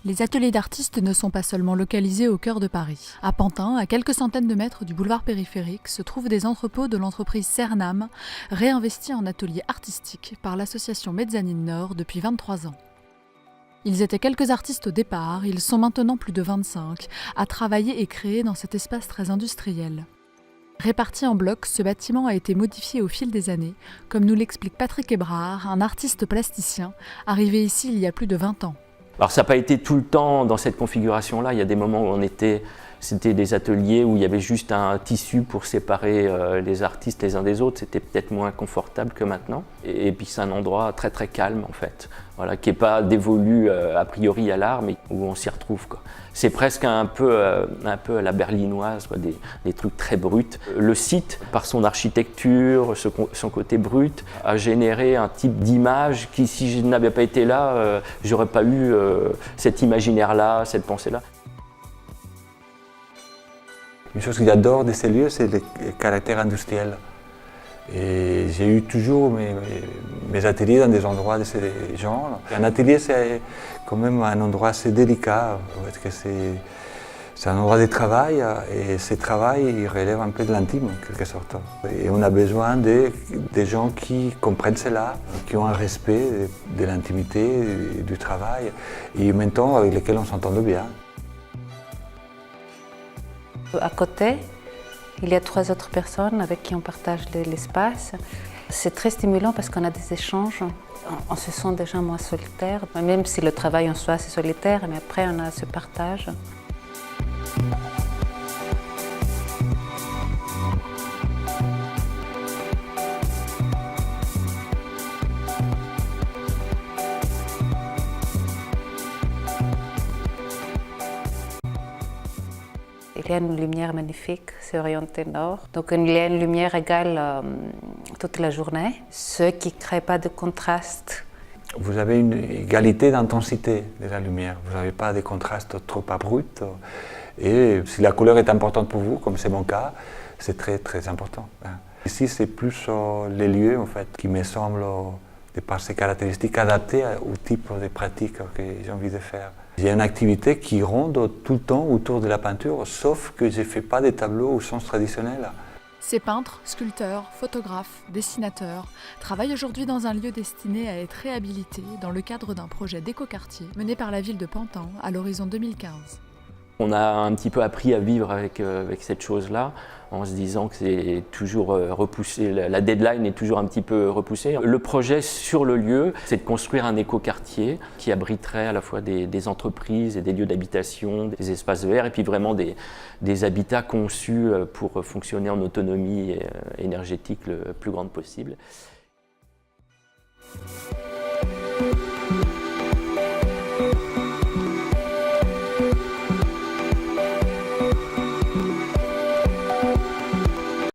Les ateliers d'artistes ne sont pas seulement localisés au cœur de Paris. À Pantin, à quelques centaines de mètres du boulevard périphérique, se trouvent des entrepôts de l'entreprise Cernam, réinvestis en ateliers artistiques par l'association Mezzanine Nord depuis 23 ans. Ils étaient quelques artistes au départ, ils sont maintenant plus de 25, à travailler et créer dans cet espace très industriel. Réparti en blocs, ce bâtiment a été modifié au fil des années, comme nous l'explique Patrick Hébrard, un artiste plasticien, arrivé ici il y a plus de 20 ans. Alors ça n'a pas été tout le temps dans cette configuration-là, il y a des moments où c'était des ateliers où il y avait juste un tissu pour séparer les artistes les uns des autres, c'était peut-être moins confortable que maintenant. Et puis c'est un endroit très très calme en fait, voilà, qui n'est pas dévolu a priori à l'art, mais où on s'y retrouve, quoi. C'est presque un peu à la berlinoise, quoi, des trucs très bruts. Le site, par son architecture, son côté brut, a généré un type d'image qui, si je n'avais pas été là, j'aurais pas eu cet imaginaire-là, cette pensée-là. Une chose que j'adore de ces lieux, c'est le caractère industriel. Et j'ai eu toujours mes ateliers dans des endroits de ce genre. Un atelier, c'est quand même un endroit assez délicat, parce que c'est un endroit de travail, et ce travail il relève un peu de l'intime, en quelque sorte. Et on a besoin de gens qui comprennent cela, qui ont un respect de l'intimité, du travail, et en même temps avec lesquels on s'entend bien. À côté, il y a 3 autres personnes avec qui on partage l'espace. C'est très stimulant parce qu'on a des échanges. On se sent déjà moins solitaire, même si le travail en soi c'est solitaire, mais après on a ce partage. Il y a une lumière magnifique, c'est orienté nord. Donc il y a une lumière égale toute la journée, ce qui ne crée pas de contraste. Vous avez une égalité d'intensité de la lumière, vous n'avez pas de contrastes trop abrupts. Et si la couleur est importante pour vous, comme c'est mon cas, c'est très très important. Ici c'est plus les lieux en fait, qui me semblent, de par ces caractéristiques, adaptés au type de pratique que j'ai envie de faire. J'ai une activité qui ronde tout le temps autour de la peinture, sauf que je ne fais pas des tableaux au sens traditionnel. Ces peintres, sculpteurs, photographes, dessinateurs travaillent aujourd'hui dans un lieu destiné à être réhabilité dans le cadre d'un projet d'écoquartier mené par la ville de Pantin à l'horizon 2015. On a un petit peu appris à vivre avec cette chose-là, en se disant que c'est toujours repoussé, la deadline est toujours un petit peu repoussée. Le projet sur le lieu, c'est de construire un écoquartier qui abriterait à la fois des entreprises et des lieux d'habitation, des espaces verts, et puis vraiment des habitats conçus pour fonctionner en autonomie énergétique le plus grande possible.